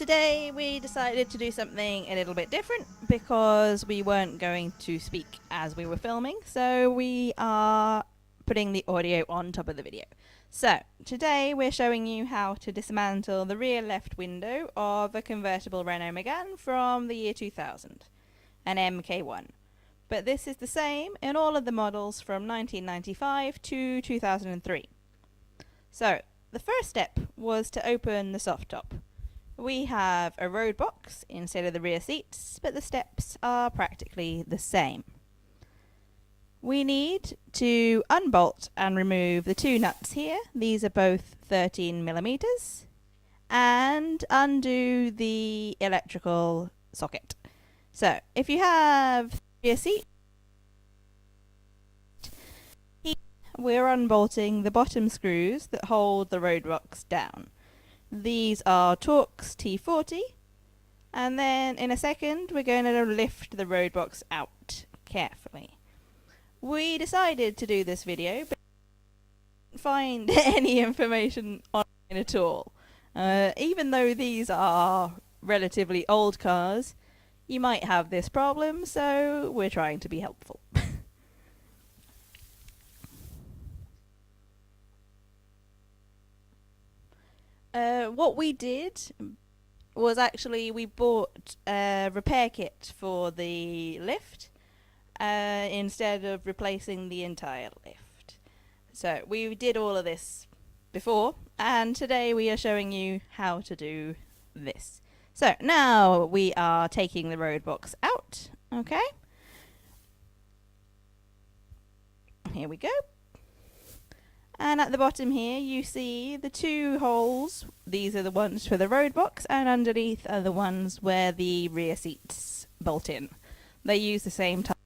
today we decided to do something a little bit different because we weren't going to speak as we were filming, so we are putting the audio on top of the video. So, today we're showing you how to dismantle the rear left window of a convertible Renault Megane from the year 2000, an MK1. But this is the same in all of the models from 1995 to 2003. So, the first step was to open the soft top. We have a road box instead of the rear seats, but the steps are practically the same. We need to unbolt and remove the two nuts here. These are both 13mm, and undo the electrical socket. So, if you have the rear seat, we're unbolting the bottom screws that hold the road box down. These are Torx T40, and then in a second we're going to lift the road box out carefully. We decided to do this video, but didn't find any information online at all. Even though these are relatively old cars, you might have this problem, so we're trying to be helpful. What we did was actually we bought a repair kit for the lift instead of replacing the entire lift. So we did all of this before, and today we are showing you how to do this. So now we are taking the road box out, okay? Here we go. And at the bottom here you see the two holes. These are the ones for the road box, and underneath are the ones where the rear seats bolt in. They use the same type,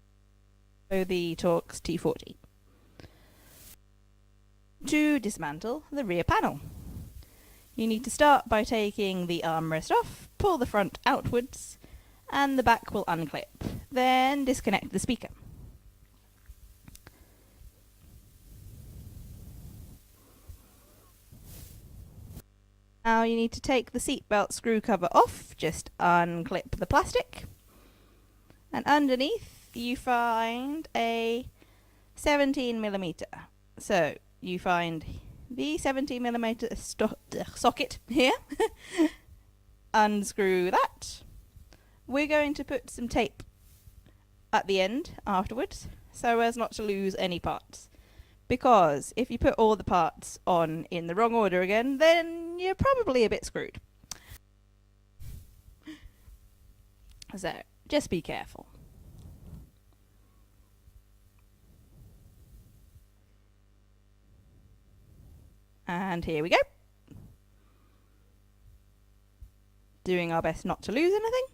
so the Torx T40. To dismantle the rear panel, you need to start by taking the armrest off, pull the front outwards, and the back will unclip. Then disconnect the speaker. Now you need to take the seatbelt screw cover off, just unclip the plastic, and underneath you find a 17mm. So you find the 17mm socket here, unscrew that. We're going to put some tape at the end afterwards so as not to lose any parts. Because if you put all the parts on in the wrong order again, then you're probably a bit screwed. So, just be careful. And here we go. Doing our best not to lose anything.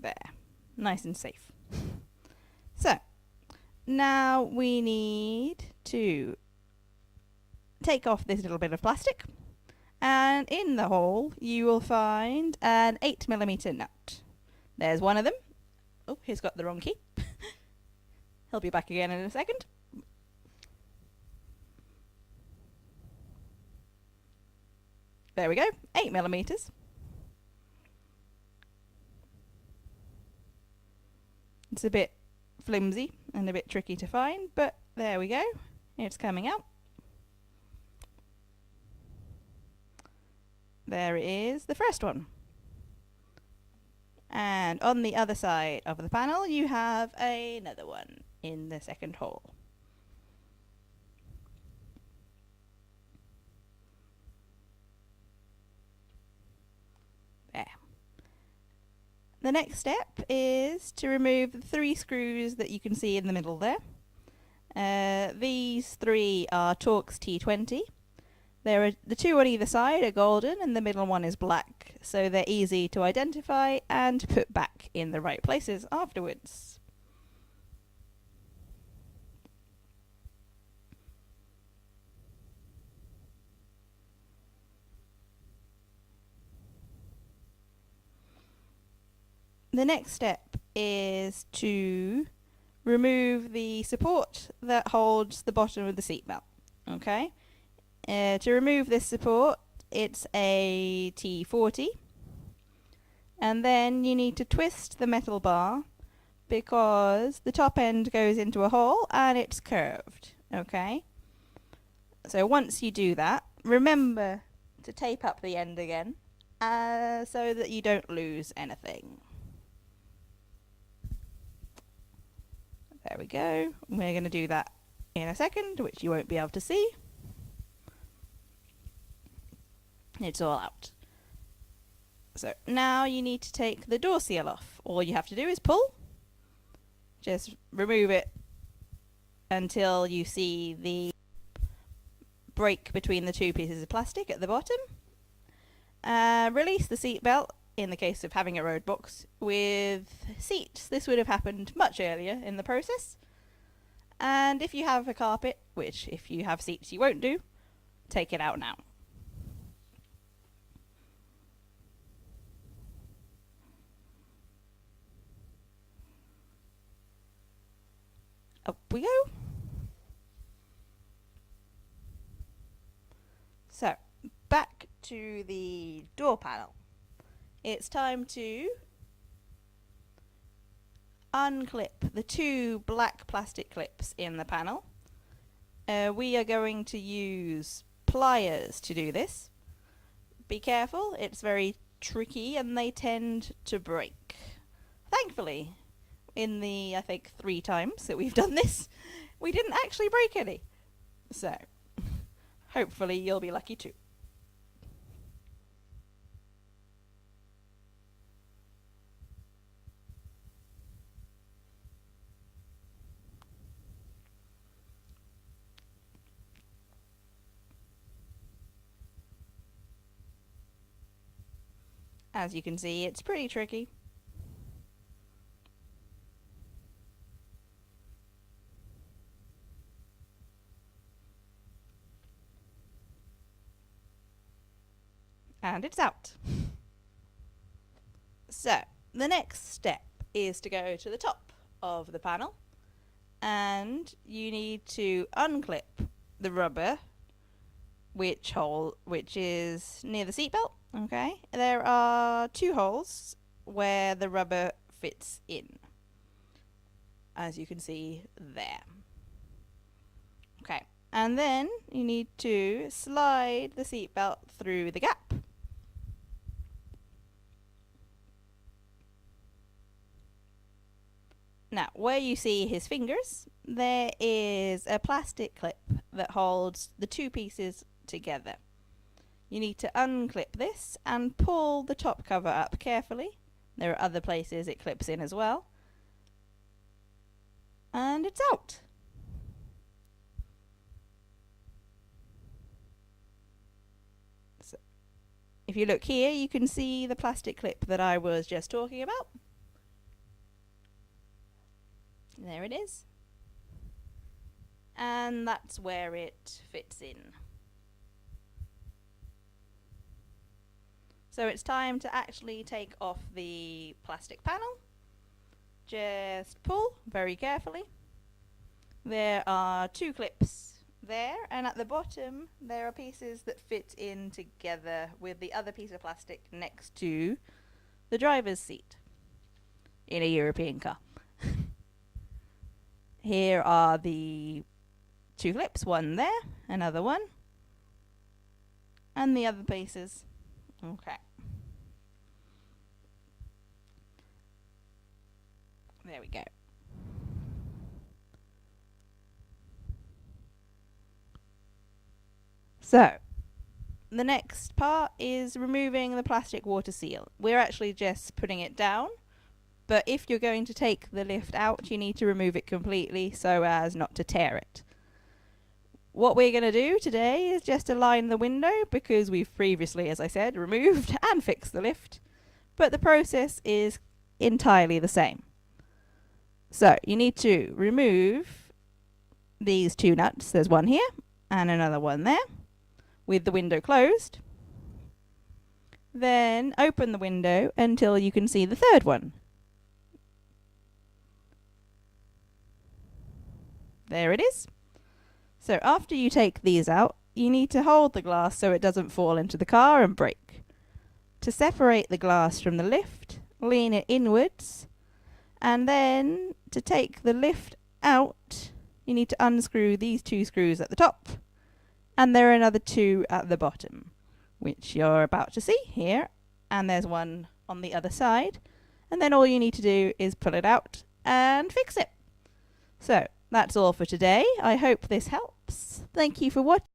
There, nice and safe. So, now we need to take off this little bit of plastic, and in the hole you will find an 8mm nut. There's one of them. Oh, he's got the wrong key. He'll be back again in a second. There we go, 8mm. It's a bit flimsy and a bit tricky to find, but there we go. It's coming out. There it is, the first one. And on the other side of the panel you have another one in the second hole. There. The next step is to remove the 3 screws that you can see in the middle there. These 3 are Torx T20. The 2 on either side are golden and the middle one is black, so they're easy to identify and put back in the right places afterwards. the next step is to remove the support that holds the bottom of the seatbelt. Okay? To remove this support, it's a T40. And then you need to twist the metal bar because the top end goes into a hole and it's curved. Okay? So once you do that, remember to tape up the end again so that you don't lose anything. There we go. We're going to do that in a second, which you won't be able to see. It's all out. So now you need to take the door seal off. All you have to do is pull. Just remove it until you see the break between the two pieces of plastic at the bottom. Release the seat belt in the case of having a road box with seats. This would have happened much earlier in the process. And if you have a carpet, which if you have seats you won't do, take it out now. Up we go. So, back to the door panel. It's time to unclip the two black plastic clips in the panel. We are going to use pliers to do this. Be careful, it's very tricky and they tend to break. Thankfully, in the, I think, 3 times that we've done this, we didn't actually break any. So, hopefully you'll be lucky too. As you can see, it's pretty tricky. And it's out. So, the next step is to go to the top of the panel and you need to unclip the rubber which is near the seatbelt. Okay, there are 2 holes where the rubber fits in, as you can see there. Okay, and then you need to slide the seatbelt through the gap. Now, where you see his fingers, there is a plastic clip that holds the 2 pieces together. You need to unclip this and pull the top cover up carefully. There are other places it clips in as well. And it's out. So, if you look here, you can see the plastic clip that I was just talking about. There it is. And that's where it fits in. So it's time to actually take off the plastic panel. Just pull very carefully. There are 2 clips there, and at the bottom there are pieces that fit in together with the other piece of plastic next to the driver's seat in a European car. Here are the 2 clips, one there, another one, and the other pieces. Okay. There we go. So, the next part is removing the plastic water seal. We're actually just putting it down, but if you're going to take the lift out, you need to remove it completely so as not to tear it. What we're going to do today is just align the window because we've previously, as I said, removed and fixed the lift, but the process is entirely the same. So you need to remove these 2 nuts. There's one here and another one there with the window closed. Then open the window until you can see the 3rd one. there it is. So after you take these out, you need to hold the glass so it doesn't fall into the car and break. To separate the glass from the lift, lean it inwards, and then to take the lift out, you need to unscrew these 2 screws at the top, and there are another 2 at the bottom, which you're about to see here, and there's one on the other side, and then all you need to do is pull it out and fix it. So that's all for today. I hope this helps. Thank you for watching.